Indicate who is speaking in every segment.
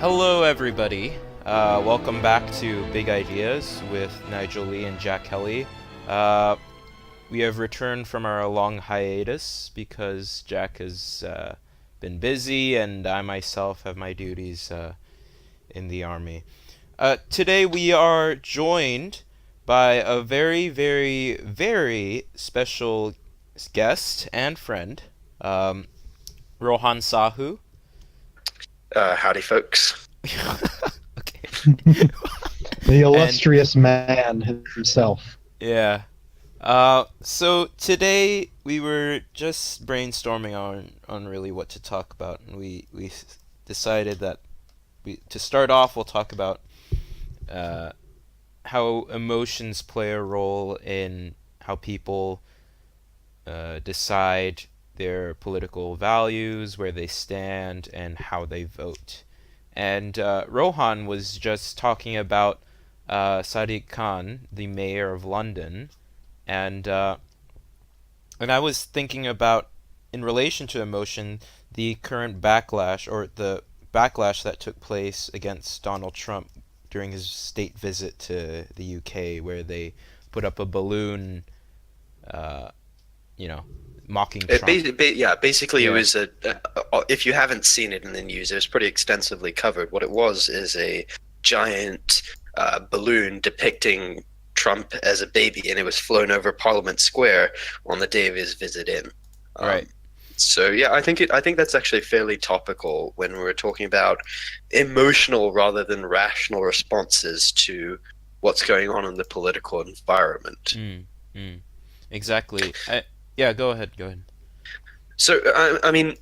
Speaker 1: Hello, everybody. Welcome back to Big Ideas with Nigel Lee and Jack Kelley. Uh, we have returned from our long hiatus because Jack has been busy and I myself have my duties in the army. Today we are joined by a very, very, very special guest and friend, Rohan Sahu.
Speaker 2: Howdy, folks.
Speaker 1: Okay.
Speaker 3: The
Speaker 1: And
Speaker 3: illustrious man himself.
Speaker 1: yeah. So today we were just brainstorming on really what to talk about, and we decided that to start off we'll talk about uh, how emotions play a role in how people decide their political values, where they stand, and how they vote. And Rohan was just talking about Sadiq Khan, the mayor of London, and and I was thinking about, in relation to emotion, the current backlash or the backlash that took place against Donald Trump during his state visit to the UK, where they put up a balloon, uh, you know, mocking Trump.
Speaker 2: Basically, it
Speaker 1: Yeah,
Speaker 2: was if you haven't seen it in the news, it was pretty extensively covered. What it was is a giant balloon depicting Trump as a baby, and it was flown over Parliament Square on the day of his visit in.
Speaker 1: right.
Speaker 2: Um, so yeah, I think that's actually fairly topical when we're talking about emotional rather than rational responses to what's going on in the political environment.
Speaker 1: Mm, mm, exactly. Yeah, go ahead. Go ahead.
Speaker 2: So I mean,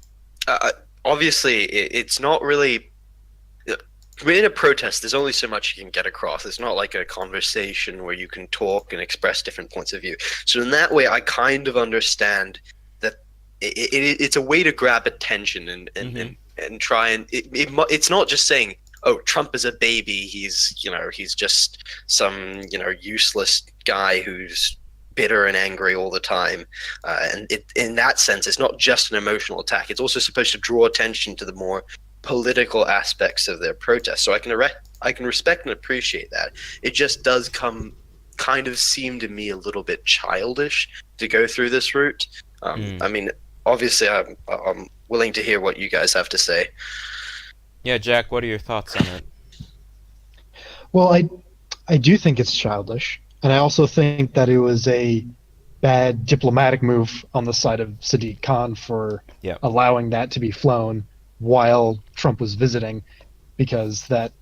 Speaker 2: uh, obviously, it's not really. In a protest, there's only so much you can get across. It's not like a conversation where you can talk and express different points of view. So in that way, I kind of understand that it's a way to grab attention
Speaker 1: Mm-hmm.
Speaker 2: and try and it's not just saying, oh, Trump is a baby. He's just some useless guy who's bitter and angry all the time. In that sense, it's not just an emotional attack. It's also supposed to draw attention to the more political aspects of their protest. So I can respect and appreciate that. It just does kind of seem to me a little bit childish to go through this route.
Speaker 1: Mm.
Speaker 2: I mean, obviously, I'm willing to hear what you guys have to say.
Speaker 1: Yeah, Jack, what are your thoughts on it?
Speaker 3: Well, I do think it's childish, and I also think that it was a bad diplomatic move on the side of Sadiq Khan for
Speaker 1: Yeah.
Speaker 3: allowing that to be flown while Trump was visiting, because that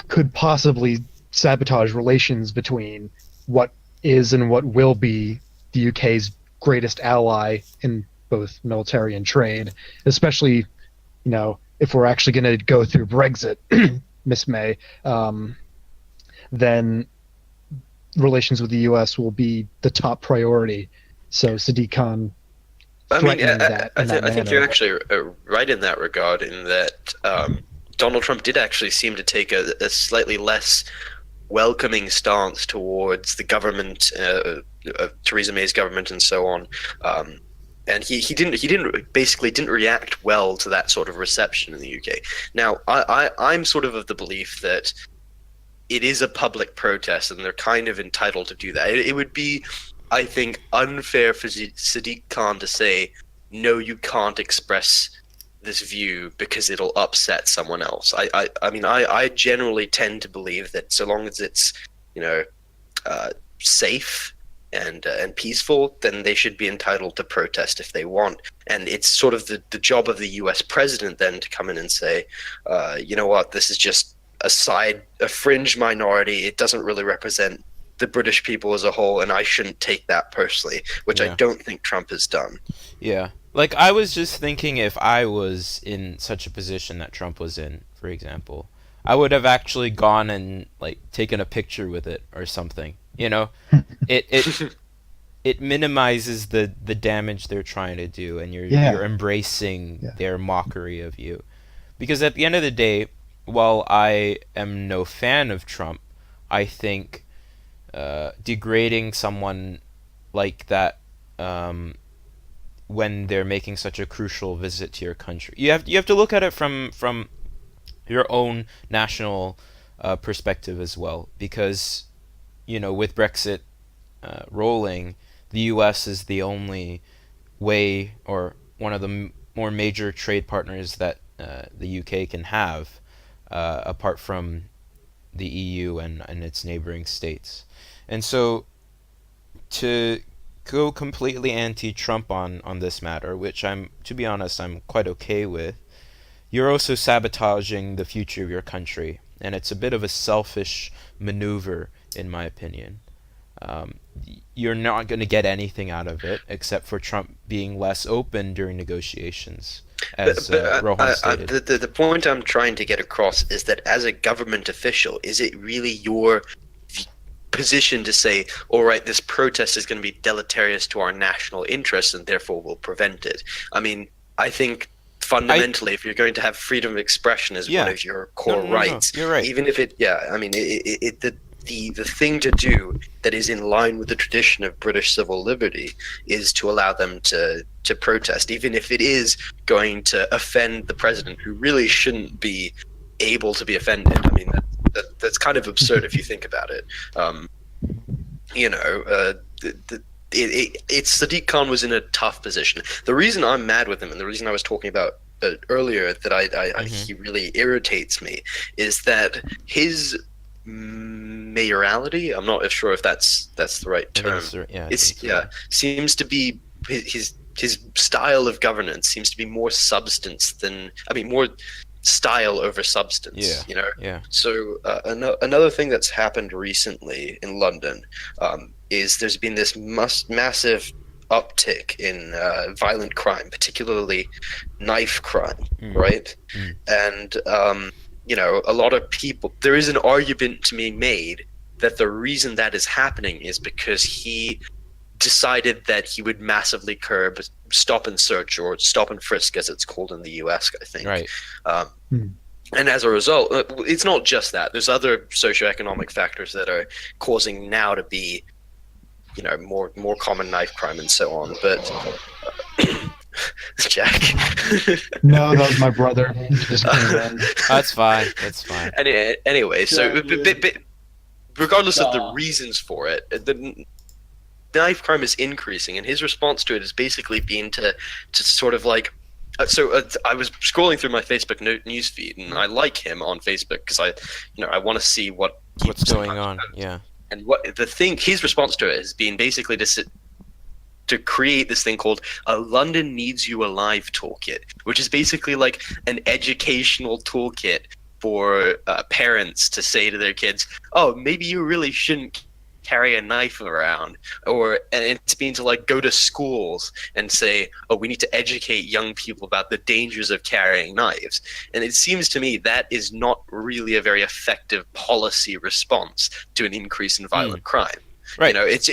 Speaker 3: could possibly sabotage relations between what is and what will be the UK's greatest ally in both military and trade, especially, if we're actually going to go through Brexit, Miss May, then relations with the U.S. will be the top priority. So Sadiq Khan
Speaker 2: I mean,
Speaker 3: threatening that in that
Speaker 2: I think you're
Speaker 3: manner.
Speaker 2: actually right in that regard, in that Donald Trump did actually seem to take a slightly less welcoming stance towards the government, Theresa May's government, and so on. And he didn't react well to that sort of reception in the UK. Now, I'm sort of the belief that it is a public protest, and they're kind of entitled to do that. It would be, I think, unfair for Sadiq Khan to say, no, you can't express this view because it'll upset someone else. I mean, I generally tend to believe that so long as it's, you know, safe and peaceful, then they should be entitled to protest if they want. And it's sort of the job of the U.S. president then to come in and say, you know what, this is just a fringe minority. It doesn't really represent the British people as a whole, and I shouldn't take that personally, which I
Speaker 1: Yeah.
Speaker 2: don't think Trump has done.
Speaker 1: Yeah. Like, I was just thinking, if I was in such a position that Trump was in, for example, I would have actually gone and like taken a picture with it or something. You know, it it minimizes the damage they're trying to do, and you're
Speaker 3: Yeah,
Speaker 1: embracing
Speaker 3: yeah,
Speaker 1: their mockery of you. Because at the end of the day, while I am no fan of Trump, I think degrading someone like that, um, when they're making such a crucial visit to your country, you have to look at it from your own national perspective as well, because with Brexit rolling, the U.S. is the only way, or one of the more major trade partners that the UK can have, apart from the EU and its neighboring states. And so to go completely anti-Trump on this matter, which to be honest, I'm quite okay with, you're also sabotaging the future of your country, and it's a bit of a selfish maneuver, in my opinion. Um, you're not going to get anything out of it except for Trump being less open during negotiations, as Rohan stated.
Speaker 2: The point I'm trying to get across is that as a government official, is it really your position to say, all right, this protest is going to be deleterious to our national interests and therefore we'll prevent it? I mean, I think fundamentally, if you're going to have freedom of expression as one of your core rights,
Speaker 1: you're right.
Speaker 2: even if the thing to do that is in line with the tradition of British civil liberty is to allow them to protest, even if it is going to offend the president, who really shouldn't be able to be offended. I mean, that's kind of absurd if you think about it. It's Sadiq Khan was in a tough position. The reason I'm mad with him, and the reason I was talking about earlier that he really irritates me, is that his mayorality, I'm not sure if that's the right term. Seems to be his style of governance seems to be more substance than, more style over substance. So another thing that's happened recently in London is there's been this massive uptick in violent crime, particularly knife crime, right? And a lot of people, there is an argument to be made that the reason that is happening is because he decided that he would massively curb stop and search, or stop and frisk as it's called in the US, I think.
Speaker 1: Right.
Speaker 2: And as a result, it's not just that. There's other socioeconomic factors that are causing now to be, more common knife crime and so on. But Jack.
Speaker 3: No, that was my brother. Just
Speaker 1: That's fine. That's fine.
Speaker 2: Anyway, so regardless of the reasons for it, the knife crime is increasing, and his response to it has basically been to sort of like. I was scrolling through my Facebook newsfeed, and I like him on Facebook because I want to see what's
Speaker 1: going on. Yeah.
Speaker 2: And his response to it has been basically to create this thing called a London Needs You Alive toolkit, which is basically like an educational toolkit for parents to say to their kids, oh, maybe you really shouldn't carry a knife around, and it's been to like go to schools and say, oh, we need to educate young people about the dangers of carrying knives. And it seems to me that is not really a very effective policy response to an increase in violent crime.
Speaker 1: Right.
Speaker 2: It's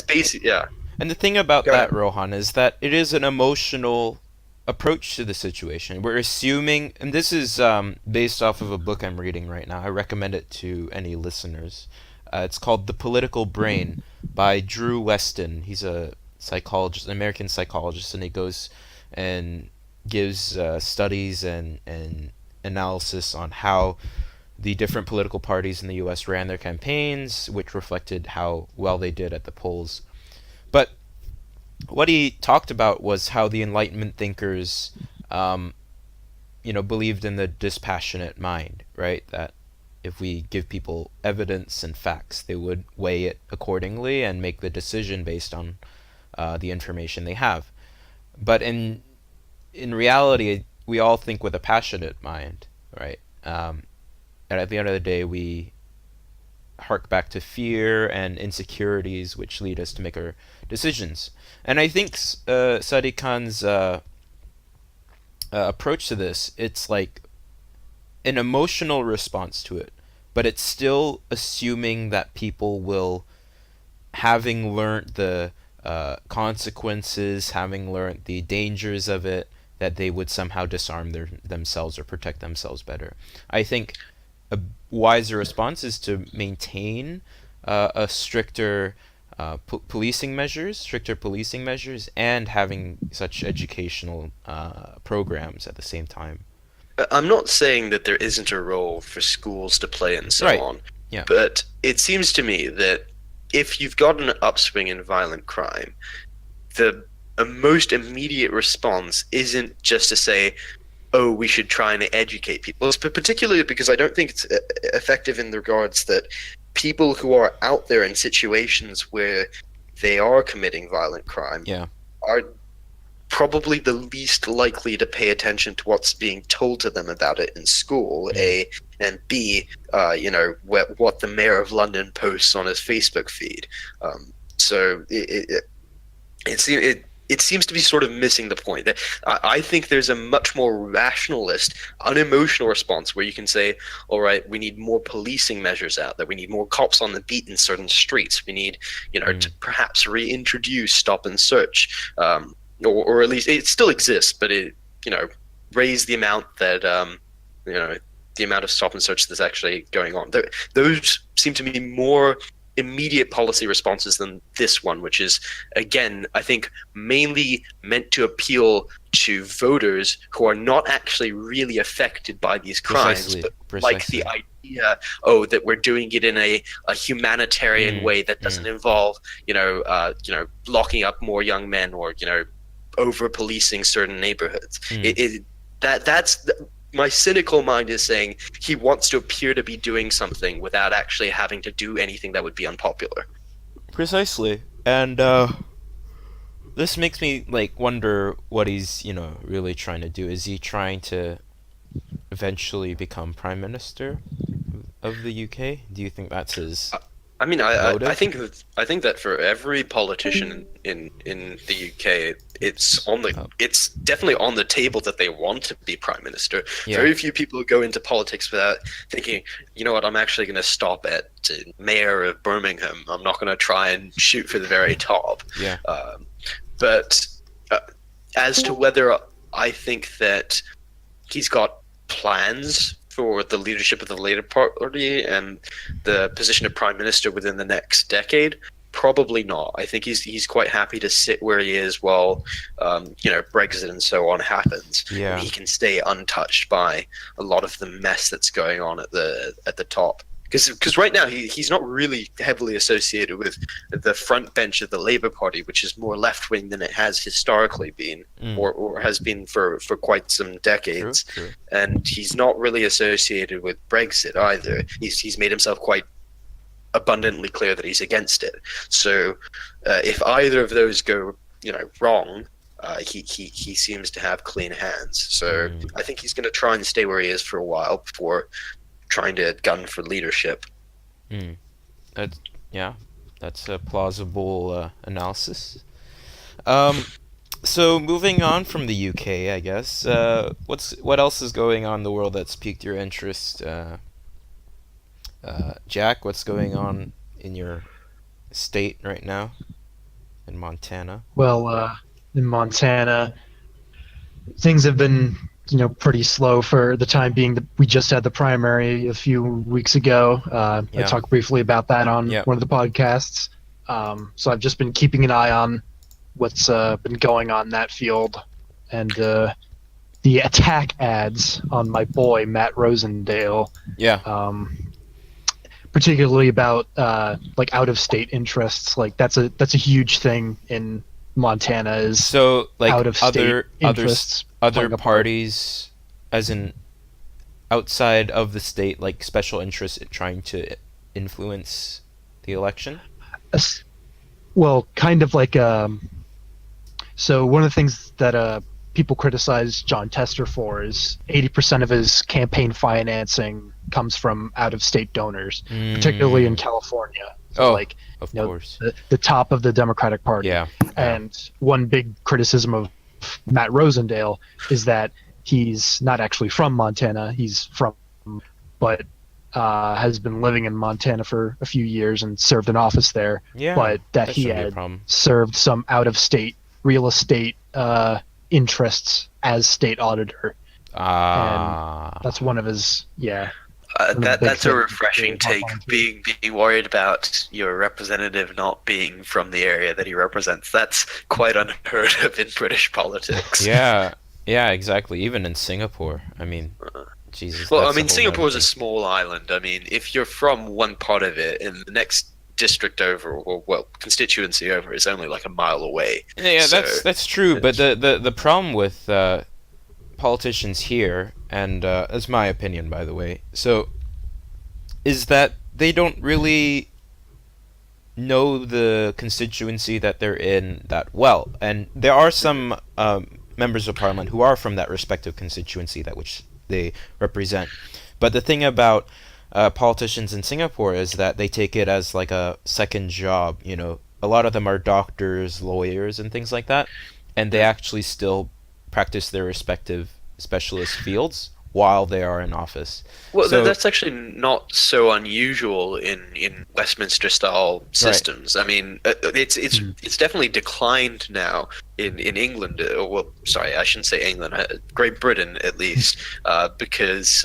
Speaker 2: basic. Yeah.
Speaker 1: And the thing about Rohan, is that it is an emotional approach to the situation. We're assuming, and this is based off of a book I'm reading right now. I recommend it to any listeners. It's called The Political Brain by Drew Weston. He's a psychologist, an American psychologist, and he goes and gives studies and analysis on how the different political parties in the U.S. ran their campaigns, which reflected how well they did at the polls. But what he talked about was how the Enlightenment thinkers, believed in the dispassionate mind, right? That if we give people evidence and facts, they would weigh it accordingly and make the decision based on the information they have. But in reality, we all think with a passionate mind, right? And at the end of the day, we hark back to fear and insecurities, which lead us to make our decisions. And I think Sadiq Khan's approach to this, it's like an emotional response to it, but it's still assuming that people will, having learned the consequences, having learned the dangers of it, that they would somehow disarm themselves or protect themselves better. I think a wiser response is to maintain a stricter policing measures, and having such educational programs at the same time.
Speaker 2: I'm not saying that there isn't a role for schools to play and so
Speaker 1: Right.
Speaker 2: on,
Speaker 1: Yeah.
Speaker 2: but it seems to me that if you've got an upswing in violent crime, the a most immediate response isn't just to say, "Oh, we should try and educate people." But particularly because I don't think it's effective in the regards that people who are out there in situations where they are committing violent crime
Speaker 1: Yeah.
Speaker 2: are probably the least likely to pay attention to what's being told to them about it in school, A, and B, what the mayor of London posts on his Facebook feed. So it seems to be sort of missing the point. I think there's a much more rationalist, unemotional response where you can say, all right, we need more policing measures out there. We need more cops on the beat in certain streets. We need, to perhaps reintroduce stop and search. Or at least it still exists, but it raise the amount that the amount of stop and search that's actually going on. Those seem to be more immediate policy responses than this one, which is, again, I think mainly meant to appeal to voters who are not actually really affected by these crimes, but like the idea, that we're doing it in a humanitarian way that doesn't involve locking up more young men or over policing certain neighborhoods. That's my cynical mind is saying he wants to appear to be doing something without actually having to do anything that would be unpopular.
Speaker 1: Precisely. And this makes me wonder what he's really trying to do. Is he trying to eventually become prime minister of the UK? Do you think that's his
Speaker 2: I mean, I think that for every politician in the UK, it's definitely on the table that they want to be prime minister.
Speaker 1: Yeah.
Speaker 2: Very few people go into politics without thinking, you know what, I'm actually going to stop at mayor of Birmingham. I'm not going to try and shoot for the very top.
Speaker 1: Yeah.
Speaker 2: But as to whether I think that he's got plans for the leadership of the Labour Party and the position of prime minister within the next decade, probably not. I think he's quite happy to sit where he is while Brexit and so on happens.
Speaker 1: Yeah.
Speaker 2: And he can stay untouched by a lot of the mess that's going on at the top. Because right now he's not really heavily associated with the front bench of the Labour Party, which is more left-wing than it has historically been, or has been for quite some decades.
Speaker 1: True.
Speaker 2: And he's not really associated with Brexit either. He's made himself quite abundantly clear that he's against it. So if either of those go wrong, he seems to have clean hands. So I think he's going to try and stay where he is for a while before trying to gun for leadership.
Speaker 1: That's a plausible analysis. So moving on from the UK, I guess, what else is going on in the world that's piqued your interest? Jack, what's going on in your state right now, in Montana?
Speaker 3: Well, in Montana, things have been pretty slow for the time being. We just had the primary a few weeks ago. I talked briefly about that on one of the podcasts. So I've just been keeping an eye on what's been going on in that field, and the attack ads on my boy Matt Rosendale. Particularly about out-of-state interests. That's a huge thing in Montana. Is
Speaker 1: so
Speaker 3: out-of-state interests.
Speaker 1: Other parties, as in outside of the state, special interests in trying to influence the election?
Speaker 3: Well, kind of so one of the things that people criticize John Tester for is 80% of his campaign financing comes from out-of-state donors, particularly in California. So
Speaker 1: of course.
Speaker 3: The top of the Democratic Party.
Speaker 1: Yeah.
Speaker 3: And one big criticism of Matt Rosendale is that he's not actually from Montana. But has been living in Montana for a few years and served in office there.
Speaker 1: Yeah,
Speaker 3: but that he had served some out-of-state real estate interests as state auditor. And that's one of his
Speaker 2: that's a refreshing take. Being worried about your representative not being from the area that he represents. That's quite unheard of in British politics.
Speaker 1: Yeah, Yeah, exactly. Even in Singapore, I mean, Jesus,
Speaker 2: Well, I
Speaker 1: that's a
Speaker 2: mean,
Speaker 1: whole
Speaker 2: Singapore
Speaker 1: nother
Speaker 2: is a
Speaker 1: thing.
Speaker 2: small island. I mean, if you're from one part of it, and the next district over, or well, constituency over, is only like a mile away.
Speaker 1: Yeah,
Speaker 2: So,
Speaker 1: that's true. But
Speaker 2: it's,
Speaker 1: the problem with politicians here, and that's my opinion, by the way, so is that they don't really know the constituency that they're in that well, and there are some members of parliament who are from that respective constituency that which they represent. But the thing about politicians in Singapore is that they take it as like a second job. You know, a lot of them are doctors, lawyers, and things like that, and they actually still practice their respective specialist fields while they are in office.
Speaker 2: well,
Speaker 1: So,
Speaker 2: that's actually not so unusual in Westminster style
Speaker 1: right.
Speaker 2: systems. I mean, it's definitely declined now in England. Well, sorry, I shouldn't say England. Great Britain, at least, because.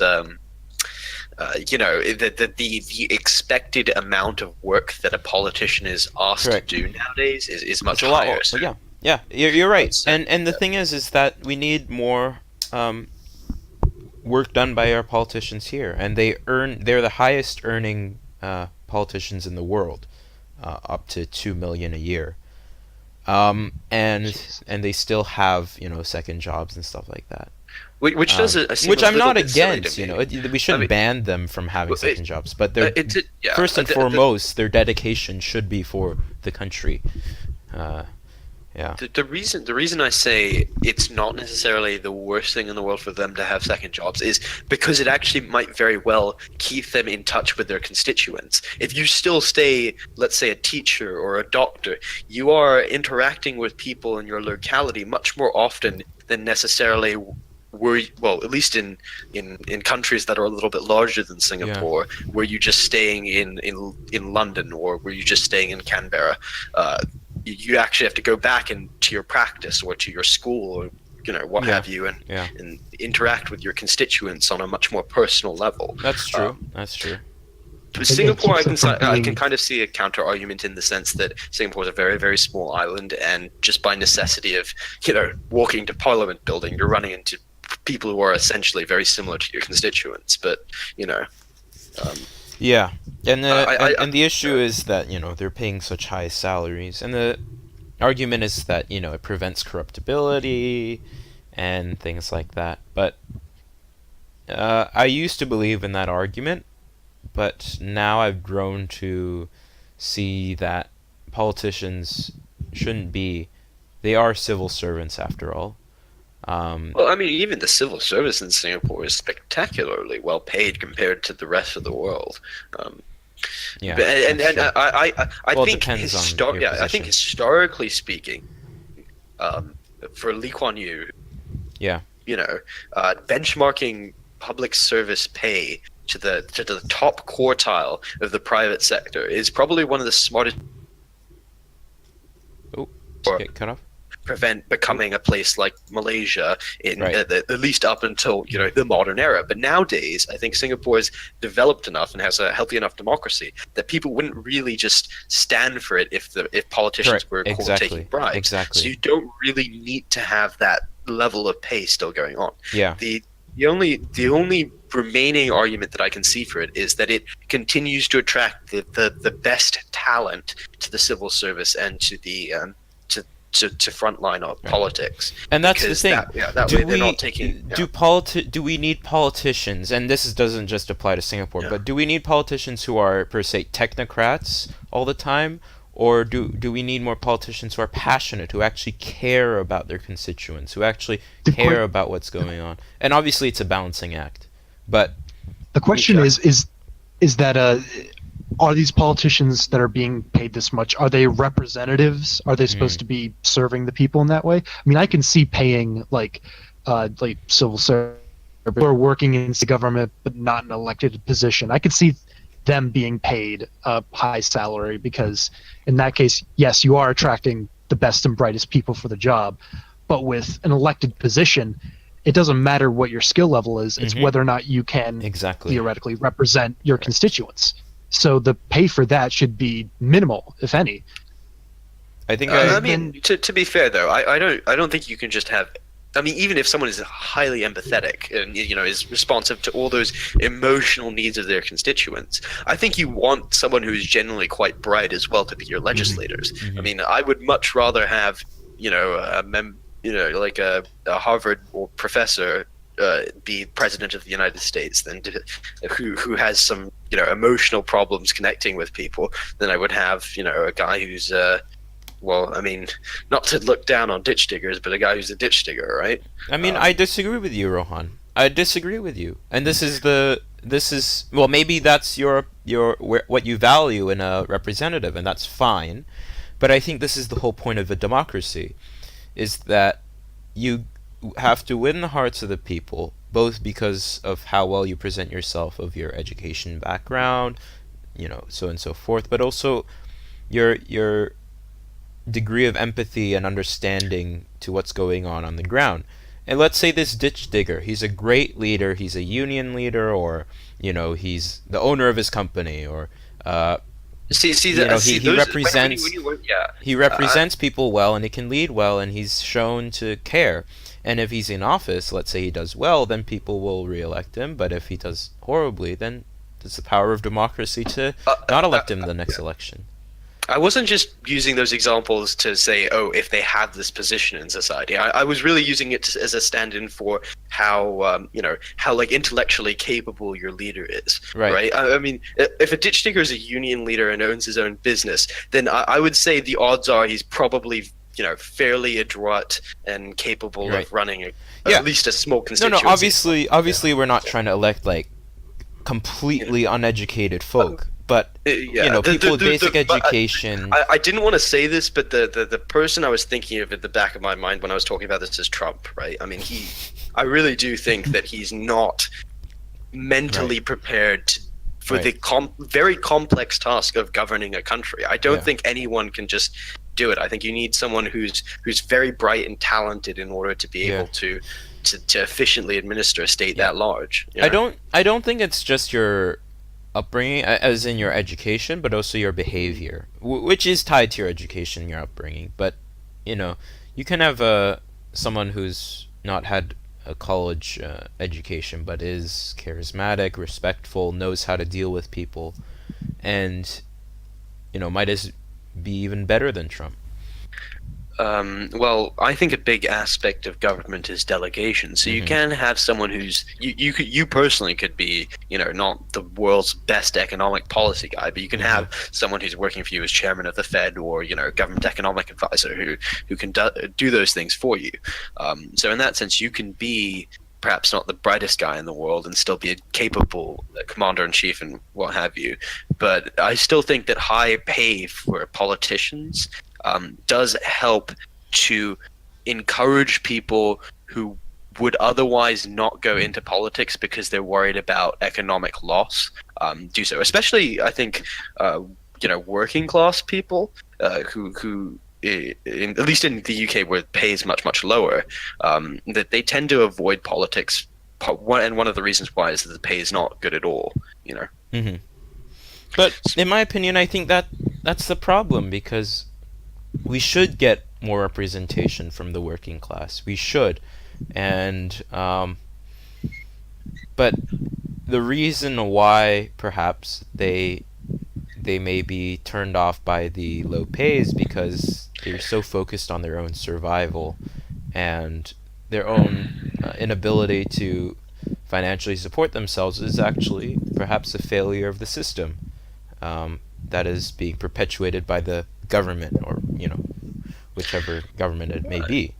Speaker 2: The expected amount of work that a politician is asked
Speaker 1: Correct.
Speaker 2: to do nowadays is much
Speaker 1: It's a lot
Speaker 2: higher.
Speaker 1: more.
Speaker 2: So,
Speaker 1: Yeah, yeah, you're right.
Speaker 2: so,
Speaker 1: And the
Speaker 2: yeah.
Speaker 1: thing is that we need more work done by our politicians here, and they're the highest earning politicians in the world, up to 2 million a year. And they still have second jobs and stuff like that.
Speaker 2: Which does seem
Speaker 1: Which
Speaker 2: a
Speaker 1: I'm
Speaker 2: little
Speaker 1: not
Speaker 2: bit silly
Speaker 1: against.
Speaker 2: to me.
Speaker 1: We
Speaker 2: I
Speaker 1: shouldn't
Speaker 2: mean,
Speaker 1: ban them from having
Speaker 2: well,
Speaker 1: second jobs, but they're
Speaker 2: yeah.
Speaker 1: first and foremost, their dedication should be for the country. Yeah.
Speaker 2: The reason I say it's not necessarily the worst thing in the world for them to have second jobs is because it actually might very well keep them in touch with their constituents. If you still stay, let's say, a teacher or a doctor, you are interacting with people in your locality much more often than necessarily at least in countries that are a little bit larger than Singapore, were you just staying in London, or were you just staying in Canberra? You actually have to go back into your practice or to your school, or what have you, and interact with your constituents on a much more personal level.
Speaker 1: That's true. That's true.
Speaker 2: Singapore, I
Speaker 3: keeps them from
Speaker 2: I
Speaker 3: being-
Speaker 2: can kind of see a counter argument in the sense that Singapore is a very, very small island, and just by necessity of walking to Parliament building, you're running into people who are essentially very similar to your constituents. But
Speaker 1: Yeah, and
Speaker 2: I-
Speaker 1: the issue is that they're paying such high salaries, and the argument is that it prevents corruptibility and things like that. But I used to believe in that argument, but now I've grown to see that politicians shouldn't be. They are civil servants after all.
Speaker 2: well, I mean, even the civil service in Singapore is spectacularly well paid compared to the rest of the world.
Speaker 1: Yeah,
Speaker 2: And
Speaker 1: that's true.
Speaker 2: I
Speaker 1: Well, it
Speaker 2: think
Speaker 1: depends on your
Speaker 2: I think
Speaker 1: position.
Speaker 2: historically speaking, for Lee Kuan Yew,
Speaker 1: Yeah.
Speaker 2: benchmarking public service pay to the top quartile of the private sector is probably one of the smartest.
Speaker 1: Oh,
Speaker 2: Or-
Speaker 1: get cut off.
Speaker 2: Prevent becoming a place like Malaysia in
Speaker 1: Right.
Speaker 2: at least up until the modern era. But nowadays, I think Singapore is developed enough and has a healthy enough democracy that people wouldn't really just stand for it if politicians
Speaker 1: Correct.
Speaker 2: were quote,
Speaker 1: Exactly.
Speaker 2: taking bribes.
Speaker 1: Exactly.
Speaker 2: So you don't really need to have that level of pay still going on.
Speaker 1: Yeah.
Speaker 2: The only remaining argument that I can see for it is that it continues to attract the best talent to the civil service and to the to frontline politics.
Speaker 1: And that's the
Speaker 2: Because
Speaker 1: thing.
Speaker 2: that way they're not taking.
Speaker 1: Do we need politicians? And this doesn't just apply to Singapore, but do we need politicians who are per se technocrats all the time, or do we need more politicians who are passionate, who actually care about their constituents, who actually care about what's going on? And obviously, it's a balancing act. But
Speaker 3: The question is that are these politicians that are being paid this much, are they representatives? Are they supposed to be serving the people in that way? I mean, I can see paying like civil servants who are working in the government but not an elected position. I could see them being paid a high salary because in that case, yes, you are attracting the best and brightest people for the job. But with an elected position, it doesn't matter what your skill level is. It's whether or not you can theoretically represent your constituents. So the pay for that should be minimal, if any.
Speaker 1: I think
Speaker 2: I mean, to be fair though, I don't think you can just have I mean, even if someone is highly empathetic and is responsive to all those emotional needs of their constituents, I think you want someone who is generally quite bright as well to be your legislators. I mean, I would much rather have like a Harvard or professor be president of the United States than who has some emotional problems connecting with people than I would have a guy who's well, I mean, not to look down on ditch diggers, but a guy who's a ditch digger, right?
Speaker 1: I mean, I disagree with you, Rohan. I disagree with you. And this is well, maybe that's what you value in a representative, and that's fine. But I think this is the whole point of a democracy, is that you have to win the hearts of the people, both because of how well you present yourself, of your education background, so and so forth, but also your degree of empathy and understanding to what's going on the ground. And let's say this ditch digger, he's a great leader, he's a union leader, or he's the owner of his company, or he represents he represents people well, and he can lead well, and he's shown to care. And if he's in office, let's say he does well, then people will re-elect him. But if he does horribly, then it's the power of democracy to not elect him in the next election.
Speaker 2: I wasn't just using those examples to say, oh, if they have this position in society. I was really using it as a stand-in for how, how like intellectually capable your leader is. Right. I mean, if a ditch digger is a union leader and owns his own business, then I would say the odds are he's probably, fairly adroit and capable of running at least a small constituency.
Speaker 1: No, obviously, we're not trying to elect like completely uneducated folk. But people with basic education.
Speaker 2: I didn't want to say this, but the person I was thinking of at the back of my mind when I was talking about this is Trump, right? I mean, I really do think that he's not mentally prepared for the very complex task of governing a country. I don't think anyone can just do it. I think you need someone who's very bright and talented in order to be able to efficiently administer a state that large.
Speaker 1: I don't think it's just your upbringing, as in your education, but also your behavior, which is tied to your education, your upbringing. But you can have someone who's not had a college education, but is charismatic, respectful, knows how to deal with people, and might be even better than Trump.
Speaker 2: Well, I think a big aspect of government is delegation. So you can have someone who's you personally could be not the world's best economic policy guy, but you can have someone who's working for you as chairman of the Fed or government economic advisor who can do those things for you. So in that sense, you can be perhaps not the brightest guy in the world and still be a capable commander-in-chief and what have you. But I still think that high pay for politicians does help to encourage people who would otherwise not go into politics because they're worried about economic loss do so. Especially, I think, working class people who at least in the UK where pay is much lower, that they tend to avoid politics. And one of the reasons why is that the pay is not good at all.
Speaker 1: But in my opinion, I think that's the problem, because we should get more representation from the working class. We should. And but the reason why perhaps they may be turned off by the low pay is because they're so focused on their own survival and their own inability to financially support themselves is actually perhaps a failure of the system that is being perpetuated by the government, or whichever government it may be.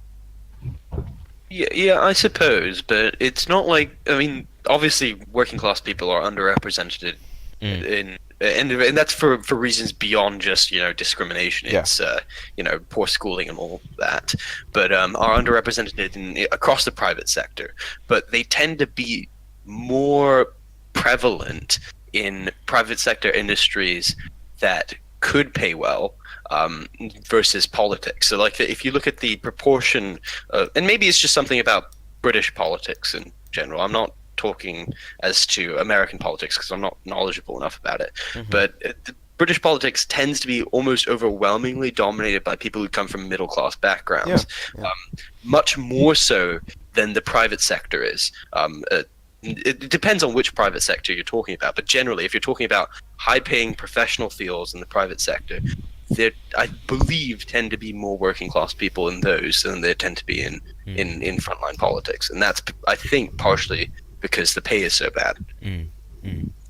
Speaker 2: Yeah, I suppose, but it's not like, I mean, obviously working class people are underrepresented and that's for reasons beyond just discrimination. It's poor schooling and all that, but are underrepresented across the private sector. But they tend to be more prevalent in private sector industries that could pay well versus politics. So like if you look at the proportion and maybe it's just something about British politics in general, I'm not talking as to American politics because I'm not knowledgeable enough about it, but British politics tends to be almost overwhelmingly dominated by people who come from middle-class backgrounds, much more so than the private sector is. It depends on which private sector you're talking about, but generally, if you're talking about high-paying professional fields in the private sector, there, I believe, tend to be more working-class people in those than there tend to be in frontline politics, and that's, I think, partially because the pay is so bad.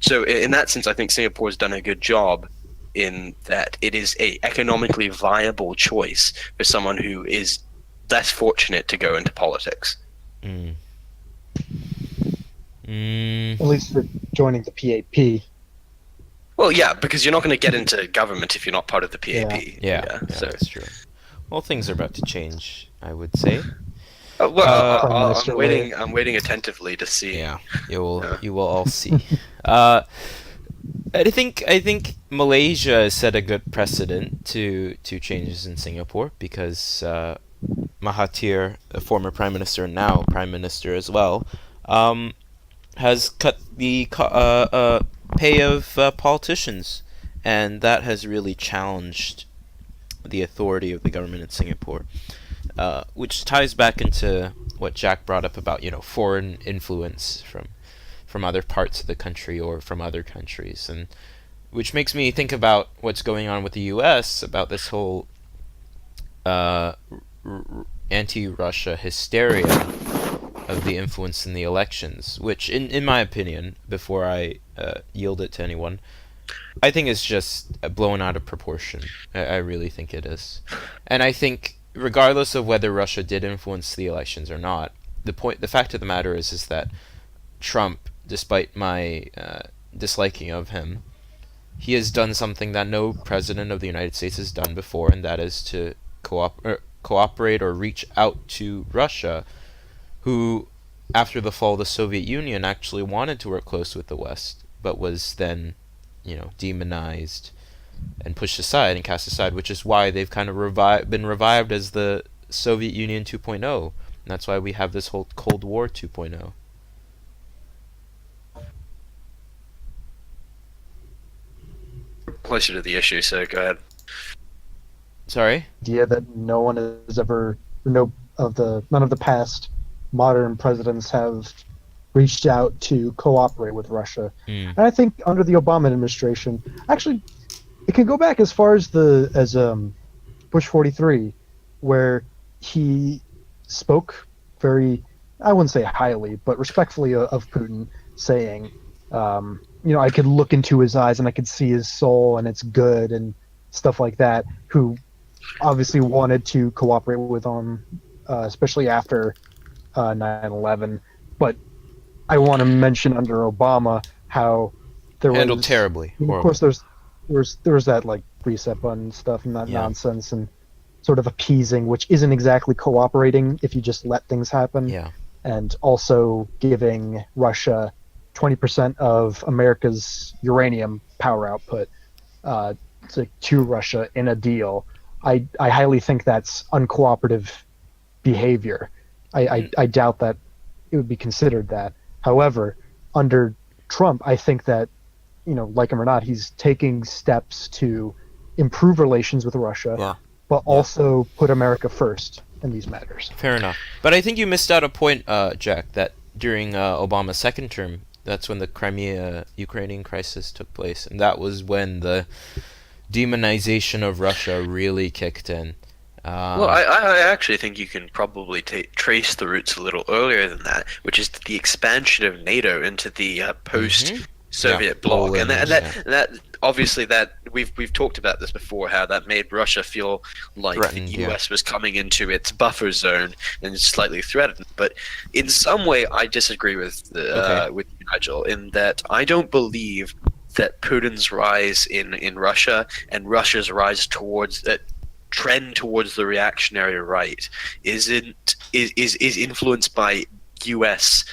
Speaker 2: So in that sense, I think Singapore has done a good job in that it is a economically viable choice for someone who is less fortunate to go into politics.
Speaker 3: At least for joining the PAP.
Speaker 2: Well, yeah, because you're not going to get into government if you're not part of the PAP.
Speaker 1: Yeah,
Speaker 2: so
Speaker 1: that's true. Well, things are about to change, I would say.
Speaker 2: I'm waiting. I'm waiting attentively to see.
Speaker 1: Yeah, you will all see. I think Malaysia has set a good precedent to changes in Singapore because Mahathir, a former prime minister and now prime minister as well, has cut the pay of politicians, and that has really challenged the authority of the government in Singapore, which ties back into what Jack brought up about foreign influence from other parts of the country or from other countries, and which makes me think about what's going on with the U.S. about this whole anti-Russia hysteria of the influence in the elections, which, in my opinion, before I yield it to anyone, I think is just blown out of proportion. I really think it is. And I think, regardless of whether Russia did influence the elections or not, the fact of the matter is that Trump, despite my disliking of him, he has done something that no president of the United States has done before, and that is to cooperate or reach out to Russia, who, after the fall of the Soviet Union, actually wanted to work close with the West, but was then, demonized and pushed aside and cast aside, which is why they've kind of been revived as the Soviet Union 2.0, and that's why we have this whole Cold War 2.0.
Speaker 2: Closer to the issue, so go ahead.
Speaker 1: Sorry?
Speaker 3: Idea that no one has ever, none of the past modern presidents have reached out to cooperate with Russia. And I think under the Obama administration, actually, it can go back as far as Bush 43, where he spoke very, I wouldn't say highly, but respectfully of Putin, saying, I could look into his eyes and I could see his soul and it's good and stuff like that, who obviously wanted to cooperate with him, especially after 9/11. But I want to mention under Obama how there was
Speaker 1: handled terribly.
Speaker 3: Of course, there was that like reset button stuff and that nonsense and sort of appeasing, which isn't exactly cooperating if you just let things happen.
Speaker 1: Yeah.
Speaker 3: And also giving Russia 20% of America's uranium power output to Russia in a deal. I highly think that's uncooperative behavior. I doubt that it would be considered that. However, under Trump, I think that, like him or not, he's taking steps to improve relations with Russia, but also put America first in these matters.
Speaker 1: Fair enough. But I think you missed out a point, Jack, that during Obama's second term, that's when the Crimea Ukrainian crisis took place, and that was when the demonization of Russia really kicked in.
Speaker 2: Well, I actually think you can probably trace the roots a little earlier than that, which is the expansion of NATO into the post-Soviet bloc, and that obviously that we've talked about this before, how that made Russia feel like the US was coming into its buffer zone and slightly threatened. But in some way, I disagree with Nigel in that I don't believe that Putin's rise in Russia and Russia's rise towards that trend towards the reactionary right is influenced by U.S.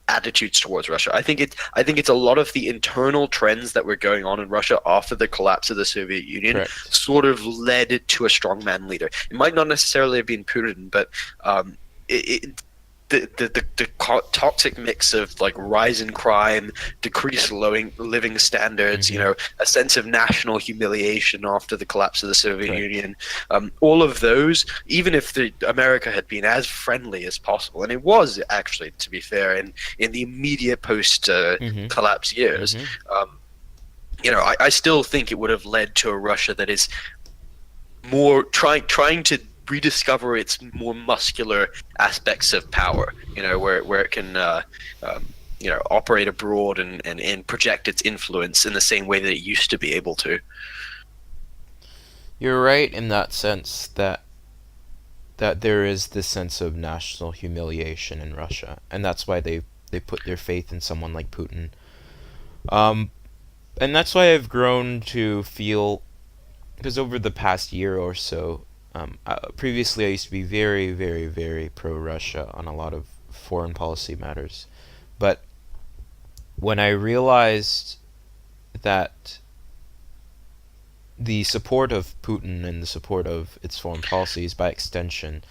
Speaker 2: Attitudes towards Russia. I think it's a lot of the internal trends that were going on in Russia after the collapse of the Soviet Union sort of led to a strongman leader. It might not necessarily have been Putin, but the toxic mix of like rise in crime, decreased living standards, a sense of national humiliation after the collapse of the Soviet Union, all of those, even if America had been as friendly as possible, and it was actually, to be fair, in the immediate post collapse years, I still think it would have led to a Russia that is more trying to rediscover its more muscular aspects of power, where it can operate abroad and project its influence in the same way that it used to be able to.
Speaker 1: You're right in that sense that there is this sense of national humiliation in Russia, and that's why they put their faith in someone like Putin. And that's why I've grown to feel, because over the past year or so, previously I used to be very, very, very pro-Russia on a lot of foreign policy matters. But when I realized that the support of Putin and the support of its foreign policies, by extension,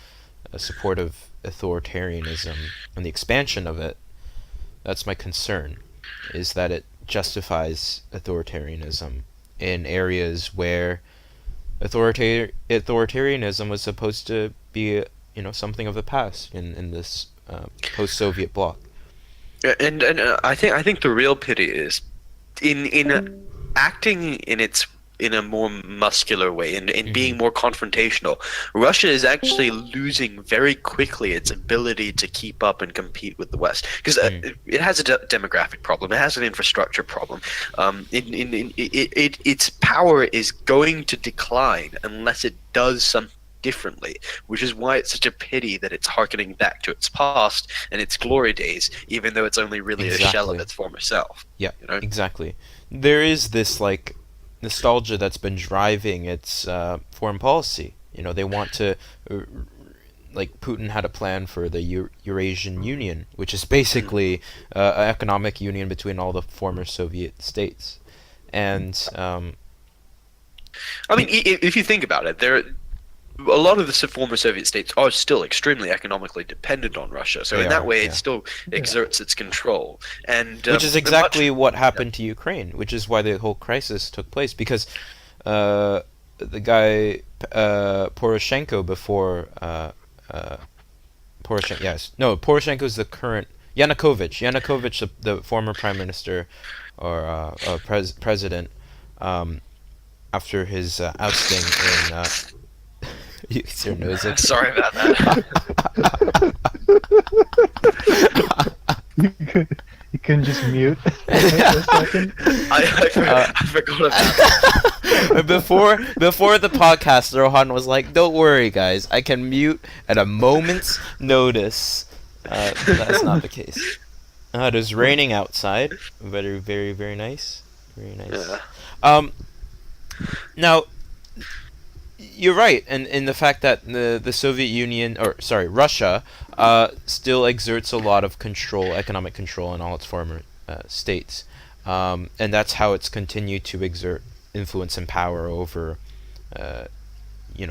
Speaker 1: a support of authoritarianism and the expansion of it, that's my concern, is that it justifies authoritarianism in areas where authoritarianism was supposed to be, something of the past in this post-Soviet bloc.
Speaker 2: And I think the real pity is in acting in a more muscular way and being more confrontational. Russia is actually losing very quickly its ability to keep up and compete with the West, because it has a demographic problem, it has an infrastructure problem. Its power is going to decline unless it does something differently, which is why it's such a pity that it's harkening back to its past and its glory days, even though it's only really a shell of its former self.
Speaker 1: Yeah, exactly. There is this nostalgia that's been driving its foreign policy. They want to, Putin had a plan for the Eurasian Union, which is basically an economic union between all the former Soviet states. And
Speaker 2: if you think about it, a lot of the former Soviet states are still extremely economically dependent on Russia. So it still exerts its control. And
Speaker 1: which is exactly what happened to Ukraine, which is why the whole crisis took place. Because the guy Poroshenko before Poroshenko's the current Yanukovych, the former prime minister or president, after his ousting in. Use your nose.
Speaker 2: Sorry about that.
Speaker 3: You couldn't just mute for a second?
Speaker 2: I forgot about that.
Speaker 1: Before the podcast, Rohan was like, "Don't worry, guys. I can mute at a moment's notice." That's not the case. It is raining outside. Very, very, very nice. Very nice.
Speaker 2: Yeah.
Speaker 1: Now, you're right, and in the fact that the Soviet Union, Russia, still exerts a lot of economic control in all its former states, and that's how it's continued to exert influence and power over,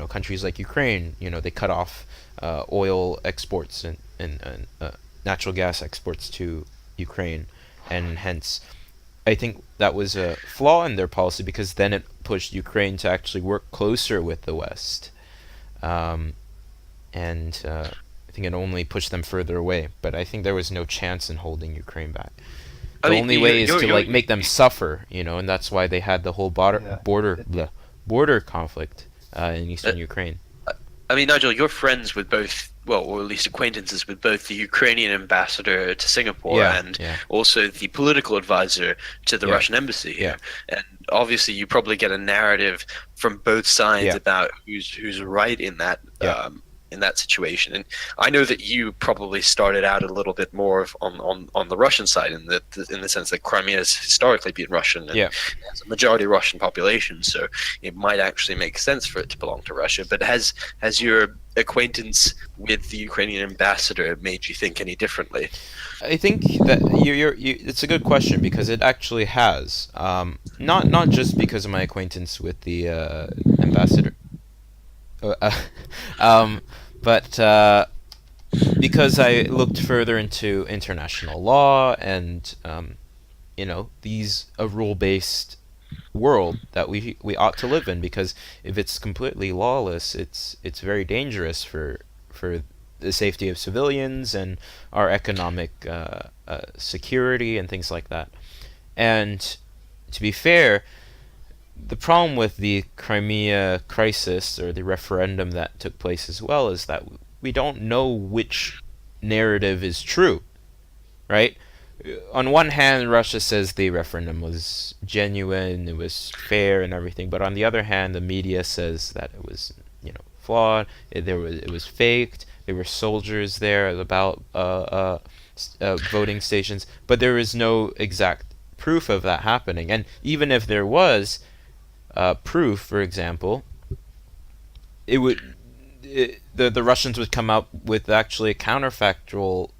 Speaker 1: countries like Ukraine. They cut off oil exports and natural gas exports to Ukraine, and hence, I think that was a flaw in their policy, because then it pushed Ukraine to actually work closer with the West. And I think it only pushed them further away. But I think there was no chance in holding Ukraine back. The only way is to make them suffer, and that's why they had the whole border conflict in eastern Ukraine.
Speaker 2: I mean, Nigel, you're friends with both, or at least acquaintances with both the Ukrainian ambassador to Singapore and also the political advisor to the Russian embassy here. And obviously, you probably get a narrative from both sides about who's right in that in that situation. And I know that you probably started out a little bit more on the Russian side, in the sense that Crimea has historically been Russian and has a majority Russian population, so it might actually make sense for it to belong to Russia. But has your acquaintance with the Ukrainian ambassador made you think any differently?
Speaker 1: I think that it's a good question, because it actually has. Not just because of my acquaintance with the ambassador, but because I looked further into international law and these a rule-based world that we ought to live in, because if it's completely lawless, it's very dangerous for the safety of civilians and our economic security and things like that. And to be fair, the problem with the Crimea Crisis, or the referendum that took place as well, is that we don't know which narrative is true, right? On one hand, Russia says the referendum was genuine, it was fair, and everything. But on the other hand, the media says that it was, flawed. It was faked. There were soldiers there about voting stations, but there is no exact proof of that happening. And even if there was proof, for example, the Russians would come out with actually a counterfactual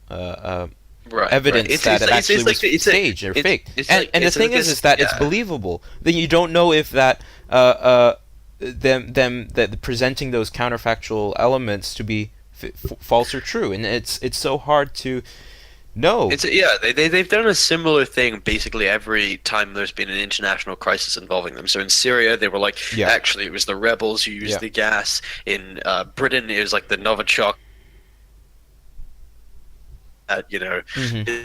Speaker 1: evidence that it actually was staged or faked. And the thing is that it's believable. Then you don't know if that that presenting those counterfactual elements to be false or true, and it's so hard to know.
Speaker 2: They've done a similar thing basically every time there's been an international crisis involving them. So in Syria, they were like, actually, it was the rebels who used the gas. In Britain, it was like the Novichok. In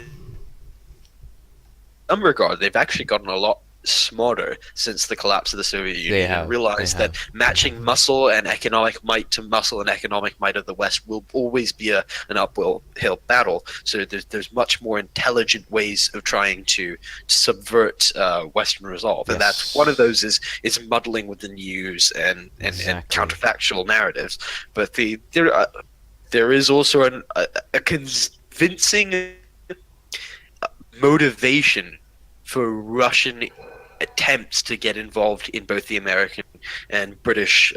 Speaker 2: some regard, they've actually gotten a lot smarter since the collapse of the Soviet Union, and realized that matching muscle and economic might to muscle and economic might of the West will always be an uphill battle. So there's much more intelligent ways of trying to subvert Western resolve, and that's one of those is muddling with the news and counterfactual narratives. But there is also a convincing motivation for Russian attempts to get involved in both the American and British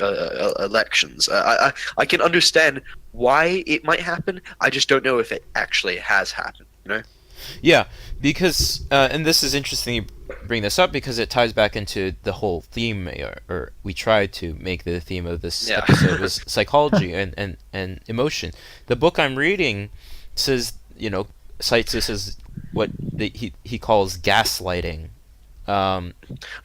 Speaker 2: elections. I can understand why it might happen. I just don't know if it actually has happened.
Speaker 1: Yeah, because and this is interesting you bring this up, because it ties back into the whole theme, or we tried to make the theme of this episode was psychology and emotion. The book I'm reading says, cites this as what he calls gaslighting.
Speaker 2: I'm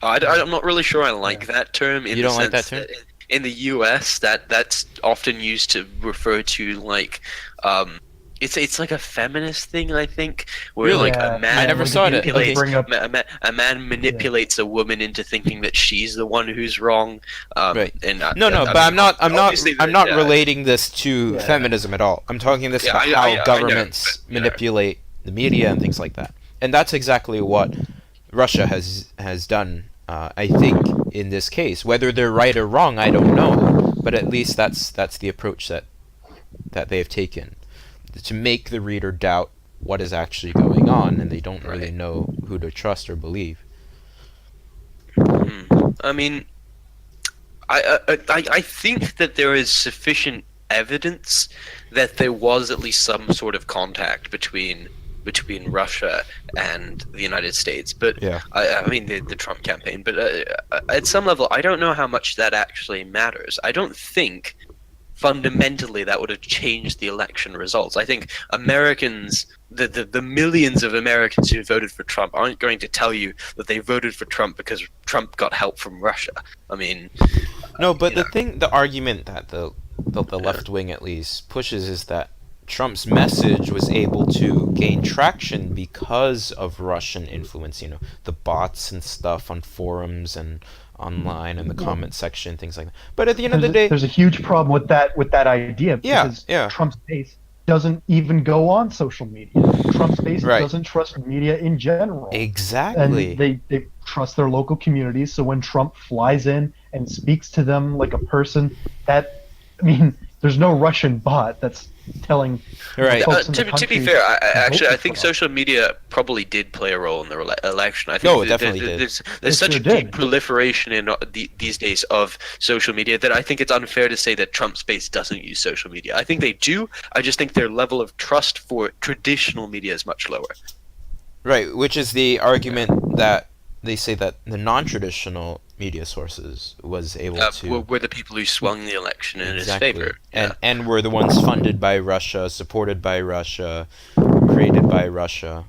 Speaker 2: not really sure I like that term.
Speaker 1: You don't like that term?
Speaker 2: In the U.S., that's often used to refer to like it's like a feminist thing, I think, where like a man
Speaker 1: I never saw it. Okay.
Speaker 2: A man manipulates a woman into thinking that she's the one who's wrong.
Speaker 1: Right. And I'm not relating this to feminism at all. I'm talking this about how governments manipulate the media and things like that. And that's exactly what Russia has done, I think, in this case. Whether they're right or wrong, I don't know. But at least that's the approach that they have taken, to make the reader doubt what is actually going on, and they don't really know who to trust or believe.
Speaker 2: I mean, I think that there is sufficient evidence that there was at least some sort of contact between Russia and the United States, but I mean the Trump campaign. But at some level, I don't know how much that actually matters. I don't think fundamentally that would have changed the election results. I think Americans, the millions of Americans who voted for Trump, aren't going to tell you that they voted for Trump because Trump got help from Russia. I mean,
Speaker 1: no, but the argument that the left wing at least pushes is that Trump's message was able to gain traction because of Russian influence, the bots and stuff on forums and online in the comment section, things like that. But at the end of the day,
Speaker 3: there's a huge problem with that idea, because Trump's base doesn't even go on social media. Trump's base doesn't trust media in general.
Speaker 1: Exactly.
Speaker 3: And they trust their local communities, so when Trump flies in and speaks to them like a person, there's no Russian bot that's telling folks in the country.
Speaker 2: To be fair, I think social media probably did play a role in the election. I think
Speaker 1: it definitely did.
Speaker 2: There's such a deep proliferation in these days of social media that I think it's unfair to say that Trump's base doesn't use social media. I think they do. I just think their level of trust for traditional media is much lower.
Speaker 1: Right, which is the argument that they say that the non-traditional media sources was able to
Speaker 2: were the people who swung the election in his
Speaker 1: exactly,
Speaker 2: favor.
Speaker 1: and were the ones funded by Russia, supported by Russia, created by Russia.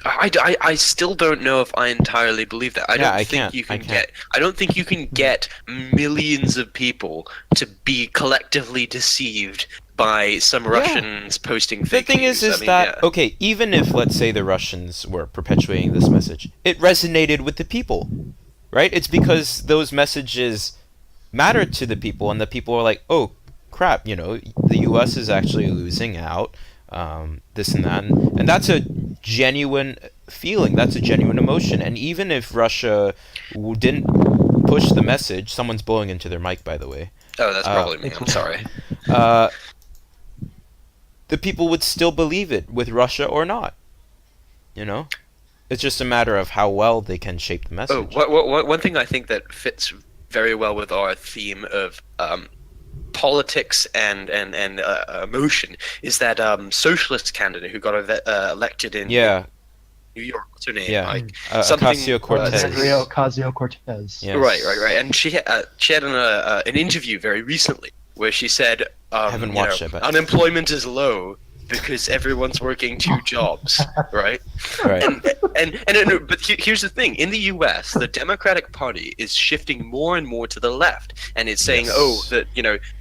Speaker 2: I still don't know if I entirely believe that. I don't think you can get millions of people to be collectively deceived by some Russians posting fake
Speaker 1: The thing
Speaker 2: news.
Speaker 1: is okay, even if, let's say, the Russians were perpetuating this message, it resonated with the people, right? It's because those messages mattered to the people, and the people were like, oh, crap, the U.S. is actually losing out, this and that. And that's a genuine feeling, that's a genuine emotion. And even if Russia didn't push the message, someone's blowing into their mic, by the way.
Speaker 2: Oh, that's probably me. I'm sorry.
Speaker 1: The people would still believe it, with Russia or not. It's just a matter of how well they can shape the message.
Speaker 2: One thing I think that fits very well with our theme of politics and emotion is that socialist candidate who got elected in New York. What's her name?
Speaker 1: Yeah, Ocasio-Cortez.
Speaker 3: Ocasio-Cortez.
Speaker 1: Yes.
Speaker 2: Right. And she had an interview very recently where she said,
Speaker 1: I haven't watched it, but
Speaker 2: unemployment is low because everyone's working 2 jobs, right?
Speaker 1: Right.
Speaker 2: But here's the thing: in the U.S., the Democratic Party is shifting more and more to the left, and it's saying,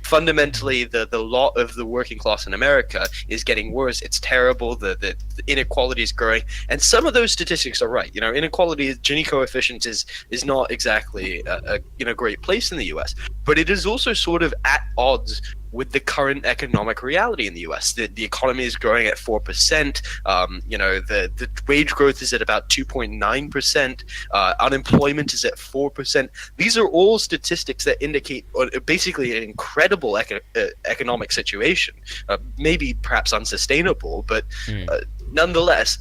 Speaker 2: fundamentally, the lot of the working class in America is getting worse. It's terrible. The inequality is growing, and some of those statistics are right. Inequality, Gini coefficient is not exactly a great place in the U.S., but it is also sort of at odds with the current economic reality in the U.S. The economy is growing at 4%. The wage growth is at about 2.9%. Unemployment is at 4%. These are all statistics that indicate basically an incredible economic situation. Maybe perhaps unsustainable, but nonetheless,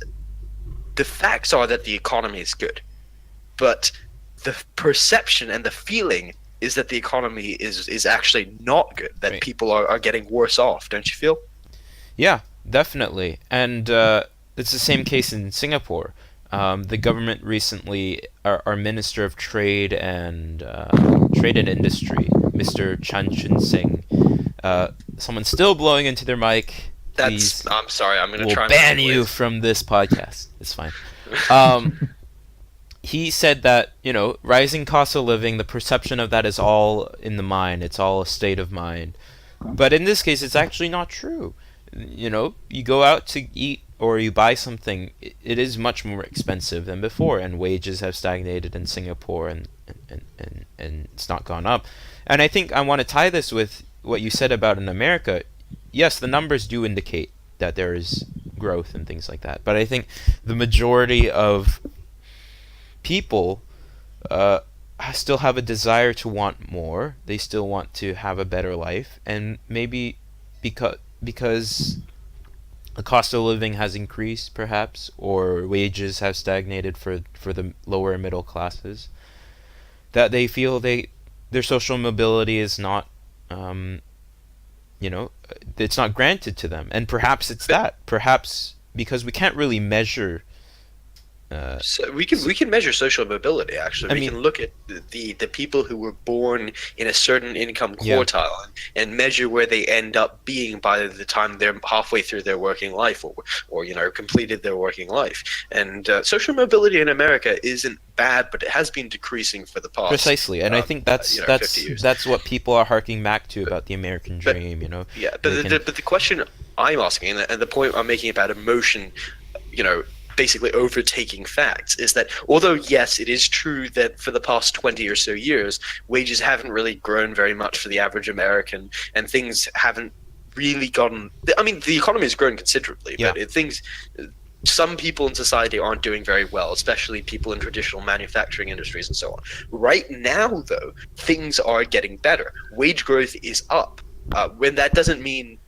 Speaker 2: the facts are that the economy is good. But the perception and the feeling is that the economy is actually not good, that people are getting worse off, don't you feel?
Speaker 1: Yeah, definitely. And it's the same case in Singapore. The government recently, our Minister of Trade and Industry, Mr. Chan Chun Sing, someone's still blowing into their mic. Please,
Speaker 2: I'm sorry, I'm going to try
Speaker 1: and ban you from this podcast. It's fine. He said that, rising cost of living, the perception of that is all in the mind. It's all a state of mind. But in this case, it's actually not true. You go out to eat or you buy something, it is much more expensive than before, and wages have stagnated in Singapore, and it's not gone up. And I think I want to tie this with what you said about in America. Yes, the numbers do indicate that there is growth and things like that. But I think the majority of people still have a desire to want more. They still want to have a better life, and maybe because the cost of living has increased, perhaps, or wages have stagnated for the lower and middle classes, that they feel their social mobility is not it's not granted to them. And perhaps it's that. Perhaps because we can't really measure.
Speaker 2: So we can measure social mobility. Actually, we can look at the people who were born in a certain income quartile and measure where they end up being by the time they're halfway through their working life, or completed their working life. And social mobility in America isn't bad, but it has been decreasing for the past.
Speaker 1: Precisely, and I think that's
Speaker 2: 50 years.
Speaker 1: That's what people are harking back to about the American dream.
Speaker 2: Yeah, but the question I'm asking, and the point I'm making about emotion, basically overtaking facts, is that although yes, it is true that for the past 20 or so years wages haven't really grown very much for the average American, and things haven't really gotten, the economy has grown considerably, but some people in society aren't doing very well, especially people in traditional manufacturing industries and so on. Right now though, things are getting better. Wage growth is up. When that doesn't mean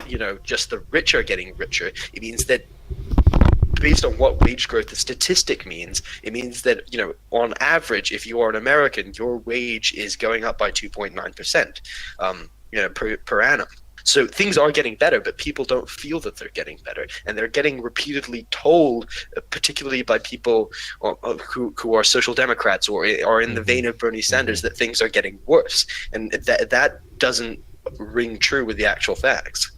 Speaker 2: just the rich are getting richer, it means that based on what wage growth the statistic means, it means that, on average, if you are an American, your wage is going up by 2.9%, per annum. So things are getting better, but people don't feel that they're getting better, and they're getting repeatedly told, particularly by people who are social democrats or are in the vein of Bernie Sanders, that things are getting worse, and that doesn't ring true with the actual facts.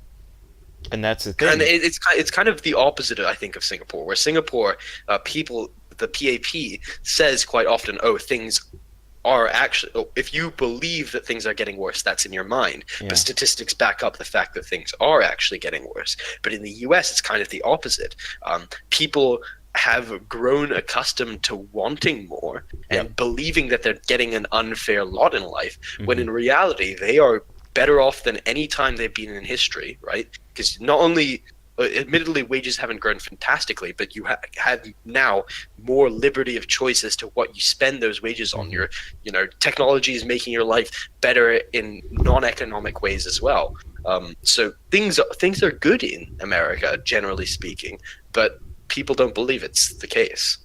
Speaker 1: And that's the thing.
Speaker 2: And it's kind of the opposite, I think, of Singapore, where Singapore people, the PAP says quite often, oh, things are actually, if you believe that things are getting worse, that's in your mind.
Speaker 1: Yeah.
Speaker 2: But statistics back up the fact that things are actually getting worse. But in the US, it's kind of the opposite. People have grown accustomed to wanting more and believing that they're getting an unfair lot in life, when in reality, they are better off than any time they've been in history, right? Because not only, admittedly, wages haven't grown fantastically, but you have now more liberty of choice as to what you spend those wages on. Your, technology is making your life better in non-economic ways as well. So things are good in America, generally speaking, but people don't believe it's the case.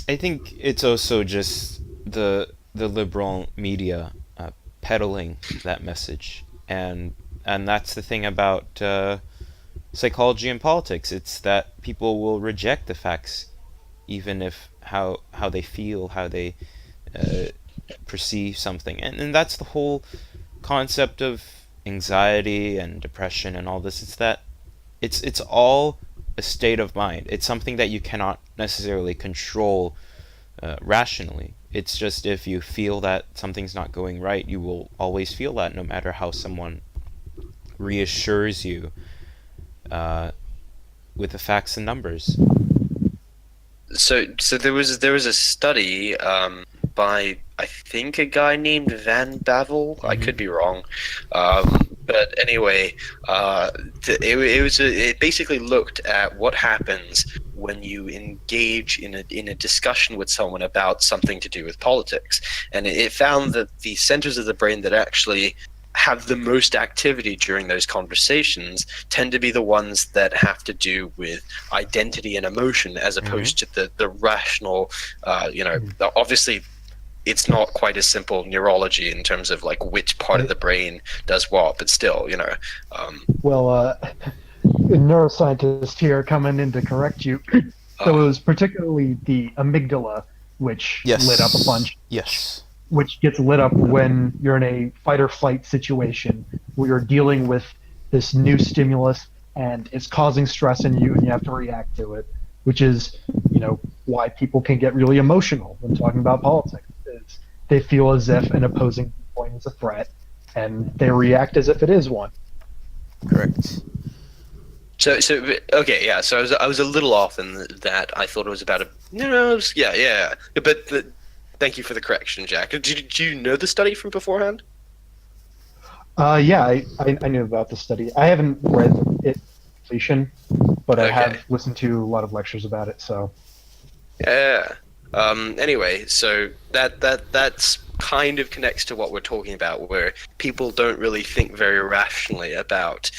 Speaker 1: I think it's also just the liberal media peddling that message, and that's the thing about psychology and politics. It's that people will reject the facts, even if how they feel, how they perceive something, and that's the whole concept of anxiety and depression and all this. It's that it's all a state of mind. It's something that you cannot necessarily control rationally. It's just if you feel that something's not going right, you will always feel that, no matter how someone reassures you with the facts and numbers.
Speaker 2: So there was a study by, I think, a guy named Van Bavel. I could be wrong, but anyway, it basically looked at what happens when you engage in a discussion with someone about something to do with politics, and it found that the centers of the brain that actually have the most activity during those conversations tend to be the ones that have to do with identity and emotion, as opposed to the rational, obviously it's not quite as simple neurology in terms of like which part of the brain does what, but still,
Speaker 3: Well, a neuroscientist here coming in to correct you. So it was particularly the amygdala which lit up a bunch.
Speaker 1: Yes.
Speaker 3: Which gets lit up when you're in a fight or flight situation where you're dealing with this new stimulus and it's causing stress in you and you have to react to it, which is, why people can get really emotional when talking about politics. Is they feel as if an opposing point is a threat and they react as if it is one.
Speaker 1: Correct.
Speaker 2: So okay, yeah. So I was a little off in that. I thought it was about but thank you for the correction, Jack. Did you know the study from beforehand?
Speaker 3: Yeah, I knew about the study. I haven't read it completion, but I have listened to a lot of lectures about it. So
Speaker 2: yeah. Anyway, so that's kind of connects to what we're talking about, where people don't really think very rationally about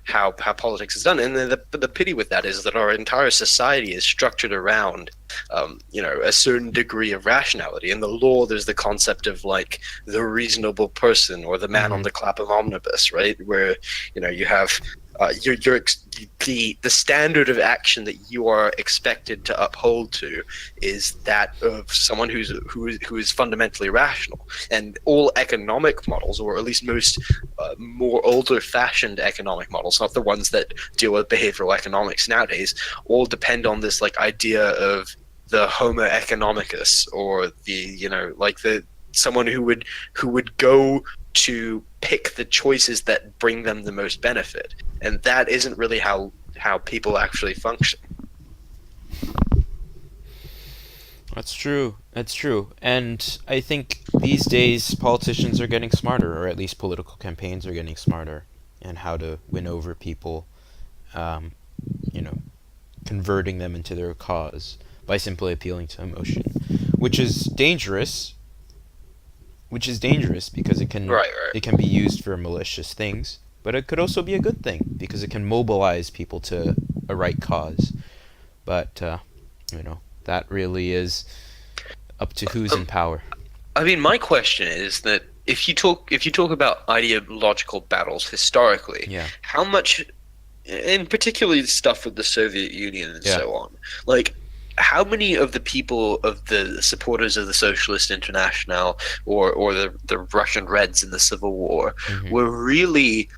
Speaker 2: how politics is done. And the pity with that is that our entire society is structured around a certain degree of rationality. In the law, there's the concept of like the reasonable person or the man on the Clapham omnibus, right? Where you have the standard of action that you are expected to uphold to is that of someone who is fundamentally rational. And all economic models, or at least most more older-fashioned economic models, not the ones that deal with behavioral economics nowadays, all depend on this like idea of the Homo economicus, or the someone who would go to pick the choices that bring them the most benefit. And that isn't really how people actually function.
Speaker 1: That's true. And I think these days politicians are getting smarter, or at least political campaigns are getting smarter, and how to win over people, converting them into their cause by simply appealing to emotion, which is dangerous because it can it can be used for malicious things, but it could also be a good thing because it can mobilize people to a right cause. But that really is up to who's in power.
Speaker 2: I mean, my question is that if you talk about ideological battles historically,
Speaker 1: Yeah.
Speaker 2: how much, and particularly stuff with the Soviet Union and
Speaker 1: Yeah.
Speaker 2: so on, like how many of the people of the supporters of the Socialist International or the Russian Reds in the Civil War
Speaker 1: Mhm.
Speaker 2: were really,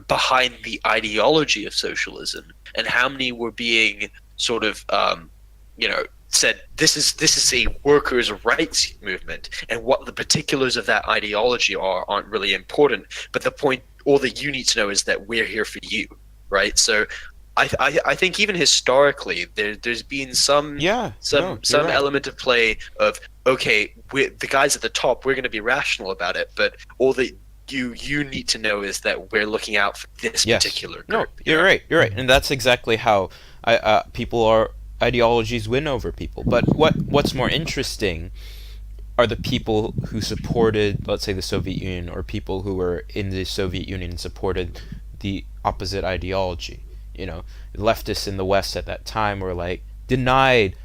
Speaker 2: behind the ideology of socialism, and how many were being sort of, said this is a workers' rights movement, and what the particulars of that ideology aren't really important. But the point, all that you need to know is that we're here for you, right? So I think even historically there's been some
Speaker 1: Yeah. No, you're right.
Speaker 2: element of play of, okay, the guys at the top, we're going to be rational about it, but all that you need to know is that we're looking out for this
Speaker 1: Yes.
Speaker 2: particular group.
Speaker 1: No, you're right. You're right, and that's exactly how ideologies win over people. But what's more interesting are the people who supported, let's say, the Soviet Union, or people who were in the Soviet Union and supported the opposite ideology. Leftists in the West at that time were like denied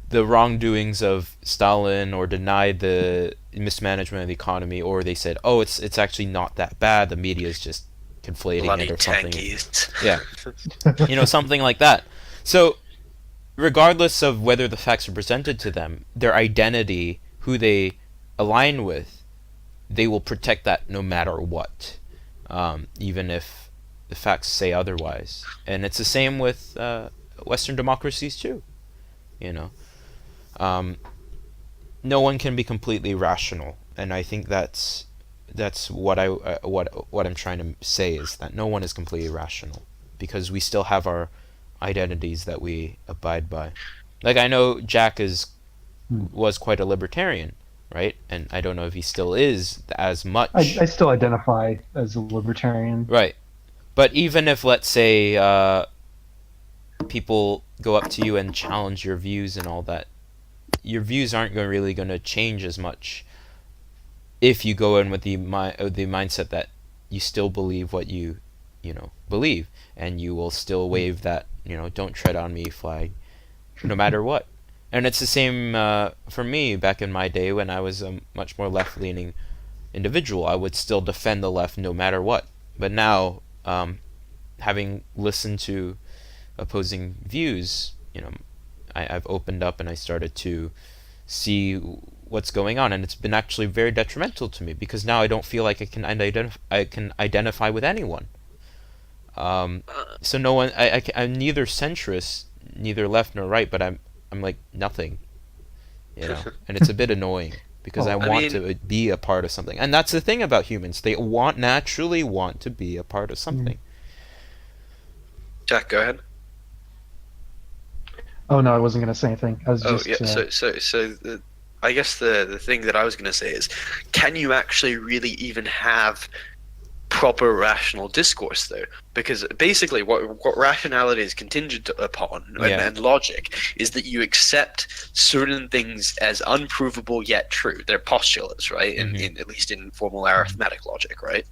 Speaker 1: the wrongdoings of Stalin, or denied the mismanagement of the economy, or they said, oh, it's actually not that bad, the media is just conflating
Speaker 2: Bloody
Speaker 1: it or something.
Speaker 2: tankies.
Speaker 1: Yeah. Something like that. So regardless of whether the facts are presented to them, their identity, who they align with, they will protect that no matter what, even if the facts say otherwise. And it's the same with Western democracies too. No one can be completely rational, and I think that's what I'm trying to say, is that no one is completely rational, because we still have our identities that we abide by. Like, I know Jack was quite a libertarian, right? And I don't know if he still is as much.
Speaker 3: I still identify as a libertarian.
Speaker 1: Right. But even if, let's say, people go up to you and challenge your views and all that, your views aren't really going to change as much if you go in with the mindset that you still believe what you believe, and you will still wave that don't tread on me flag no matter what. And it's the same for me back in my day when I was a much more left-leaning individual. I would still defend the left no matter what. But now, having listened to opposing views, I've opened up and I started to see what's going on, and it's been actually very detrimental to me, because now I don't feel like I can identify with anyone. So no one, I'm neither centrist, neither left nor right, but I'm like nothing, and it's a bit annoying, because I want to be a part of something. And that's the thing about humans, they naturally want to be a part of something.
Speaker 2: Jack, go ahead.
Speaker 3: Oh no, I wasn't going to say anything. I was just.
Speaker 2: I guess the thing that I was going to say is, can you actually really even have proper rational discourse though? Because basically, what rationality is contingent upon, and logic, is that you accept certain things as unprovable yet true. They're postulates, right?
Speaker 1: Mm-hmm.
Speaker 2: In at least in formal arithmetic logic, right?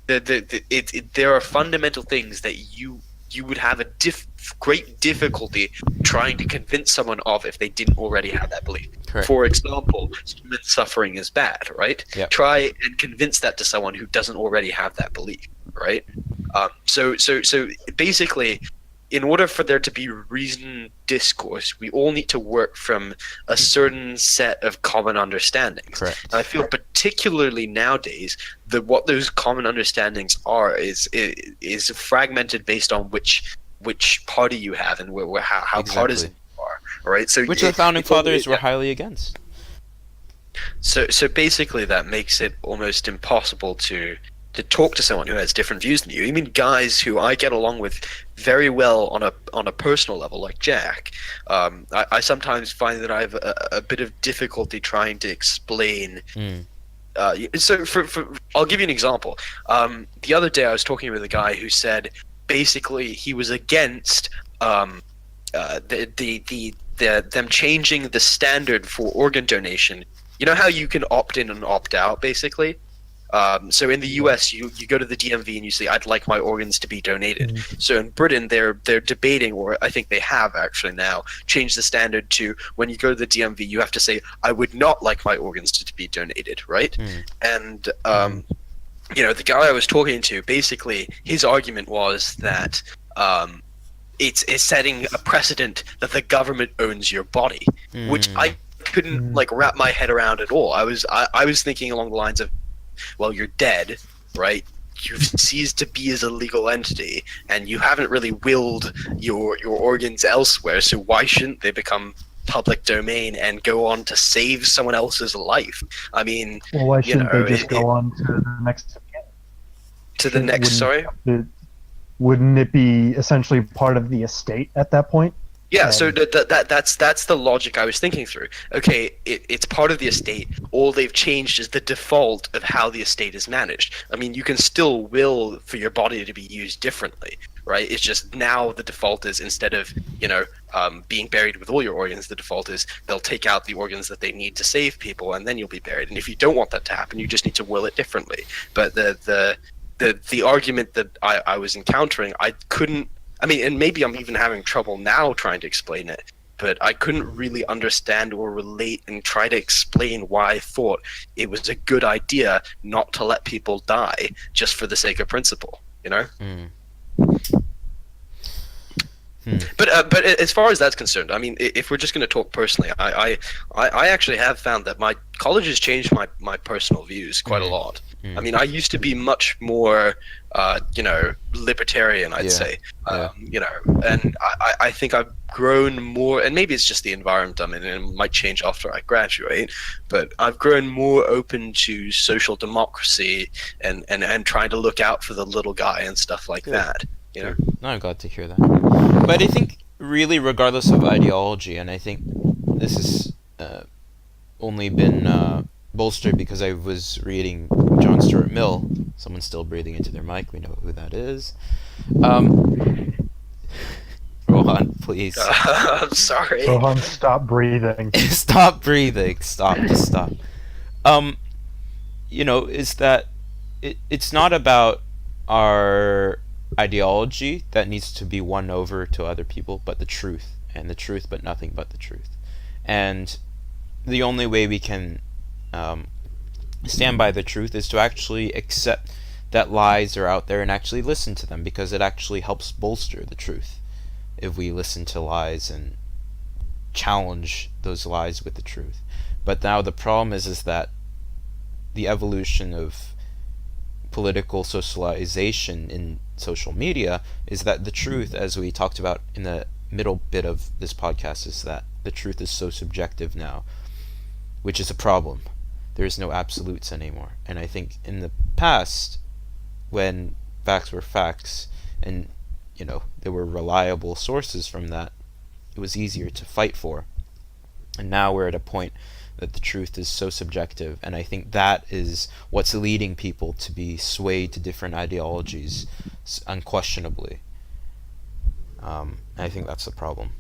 Speaker 2: There are fundamental things that you would have a great difficulty trying to convince someone of if they didn't already have that belief.
Speaker 1: Correct.
Speaker 2: For example, human suffering is bad, right?
Speaker 1: Yep.
Speaker 2: Try and convince that to someone who doesn't already have that belief, right? So basically, in order for there to be reasoned discourse, we all need to work from a certain set of common understandings.
Speaker 1: Correct.
Speaker 2: And I feel particularly nowadays that what those common understandings are is fragmented based on which party you have and how
Speaker 1: Exactly.
Speaker 2: partisan you are. Right? So
Speaker 1: which the founding fathers were highly against.
Speaker 2: So basically, that makes it almost impossible to talk to someone who has different views than you. Even guys who I get along with very well on a personal level, like Jack, I sometimes find that I have a bit of difficulty trying to explain. So I'll give you an example. The other day I was talking with a guy who said basically he was against them changing the standard for organ donation. You know how you can opt in and opt out, basically? So in the US, you go to the DMV and you say, I'd like my organs to be donated. So in Britain, they're debating, or I think they have actually now, changed the standard to when you go to the DMV, you have to say, I would not like my organs to be donated, right? And, the guy I was talking to, basically, his argument was that it's setting a precedent that the government owns your body, which I couldn't wrap my head around at all. I was thinking along the lines of, well, you're dead, right? You've ceased to be as a legal entity, and you haven't really willed your organs elsewhere. So why shouldn't they become public domain and go on to save someone else's life? I mean,
Speaker 3: well, why shouldn't they just go on to the next?
Speaker 2: Sorry.
Speaker 3: Wouldn't it be essentially part of the estate at that point?
Speaker 2: Yeah, so that's the logic I was thinking through. Okay, it's part of the estate. All they've changed is the default of how the estate is managed. I mean, you can still will for your body to be used differently, right? It's just now the default is, instead of being buried with all your organs, the default is they'll take out the organs that they need to save people, and then you'll be buried. And if you don't want that to happen, you just need to will it differently. But the argument that I was encountering, I couldn't. I mean, and maybe I'm even having trouble now trying to explain it, but I couldn't really understand or relate and try to explain why I thought it was a good idea not to let people die just for the sake of principle, But as far as that's concerned, I mean, if we're just going to talk personally, I actually have found that my college has changed my personal views quite a lot. I mean, I used to be much more, libertarian, I'd say, and I think I've grown more, and maybe it's just the environment I'm in, and it might change after I graduate, but I've grown more open to social democracy and trying to look out for the little guy and stuff like that.
Speaker 1: No, I'm glad to hear that. But I think, really, regardless of ideology, and I think this has only been bolstered because I was reading John Stuart Mill. Someone's still breathing into their mic. We know who that is. Rohan, please.
Speaker 2: I'm sorry.
Speaker 3: Rohan, stop breathing.
Speaker 1: Stop breathing. Stop. Just stop. Is that it's not about our ideology that needs to be won over to other people, but the truth, and the truth, but nothing but the truth. And the only way we can stand by the truth is to actually accept that lies are out there and actually listen to them, because it actually helps bolster the truth if we listen to lies and challenge those lies with the truth. But now the problem is that the evolution of political socialization in social media is that the truth, as we talked about in the middle bit of this podcast, is that the truth is so subjective now, which is a problem. There's no absolutes anymore. And I think in the past, when facts were facts and there were reliable sources from that, it was easier to fight for. And now we're at a point that the truth is so subjective, and I think that is what's leading people to be swayed to different ideologies, unquestionably. And I think that's the problem.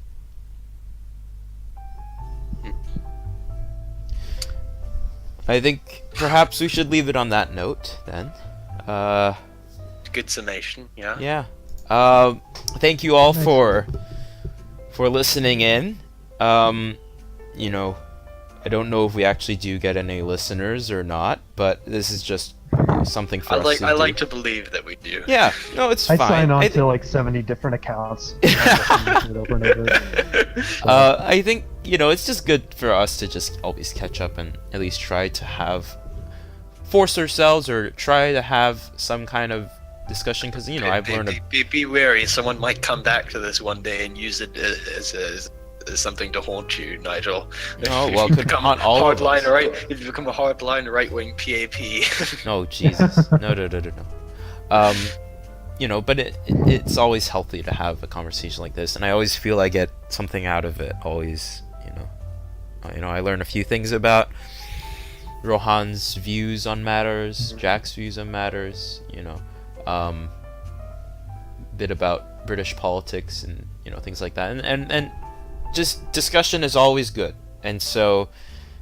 Speaker 1: I think perhaps we should leave it on that note, then.
Speaker 2: Good summation, yeah.
Speaker 1: Yeah. Thank you all for listening in. I don't know if we actually do get any listeners or not, but this is just something for us to do.
Speaker 2: I like to believe that we do.
Speaker 1: Yeah, no, it's fine.
Speaker 3: I sign on to like 70 different accounts. Over and over.
Speaker 1: I think, it's just good for us to just always catch up and at least try to force ourselves or try to have some kind of discussion, because, I've learned...
Speaker 2: Be wary, someone might come back to this one day and use it as something to haunt you, Nigel.
Speaker 1: Oh, well, it could haunt all of us.
Speaker 2: If you become a hardline right-wing PAP.
Speaker 1: No, Jesus. No. But it's always healthy to have a conversation like this, and I always feel I get something out of it, always, I learn a few things about Rohan's views on matters, Jack's views on matters, bit about British politics and, things like that, and just discussion is always good. And so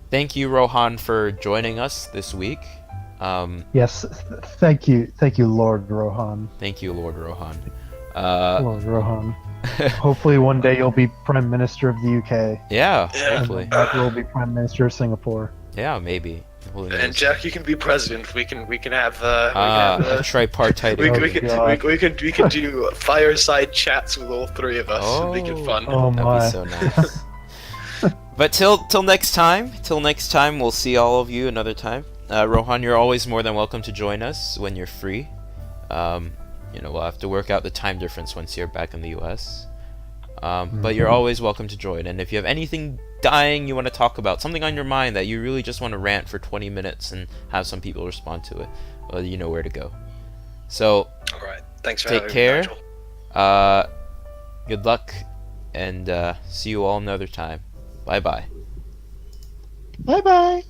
Speaker 1: thank you, Rohan, for joining us this week.
Speaker 3: Yes, thank you, Lord Rohan.
Speaker 1: Thank you, Lord Rohan.
Speaker 3: Lord Rohan. Hopefully, one day you'll be Prime Minister of the UK,
Speaker 1: Yeah,
Speaker 2: Yeah.
Speaker 1: hopefully.
Speaker 3: and Nigel will be Prime Minister of Singapore.
Speaker 1: Yeah, maybe. Who
Speaker 2: And
Speaker 1: knows?
Speaker 2: Jack, you can be president. We can have
Speaker 1: A tripartite.
Speaker 2: we,
Speaker 3: Oh,
Speaker 2: we, can,
Speaker 3: God.
Speaker 2: we can do fireside chats with all three of us. It'll make it fun.
Speaker 3: Oh
Speaker 1: That'd
Speaker 3: my!
Speaker 1: be so nice. But till next time, we'll see all of you another time. Rohan, you're always more than welcome to join us when you're free. We'll have to work out the time difference once you're back in the US. But you're always welcome to join. And if you have anything dying you want to talk about, something on your mind that you really just want to rant for 20 minutes and have some people respond to it, well, you know where to go. So,
Speaker 2: All right. Thanks for
Speaker 1: take
Speaker 2: having
Speaker 1: care.
Speaker 2: me, Nigel.
Speaker 1: Good luck, and see you all another time. Bye bye.
Speaker 3: Bye bye.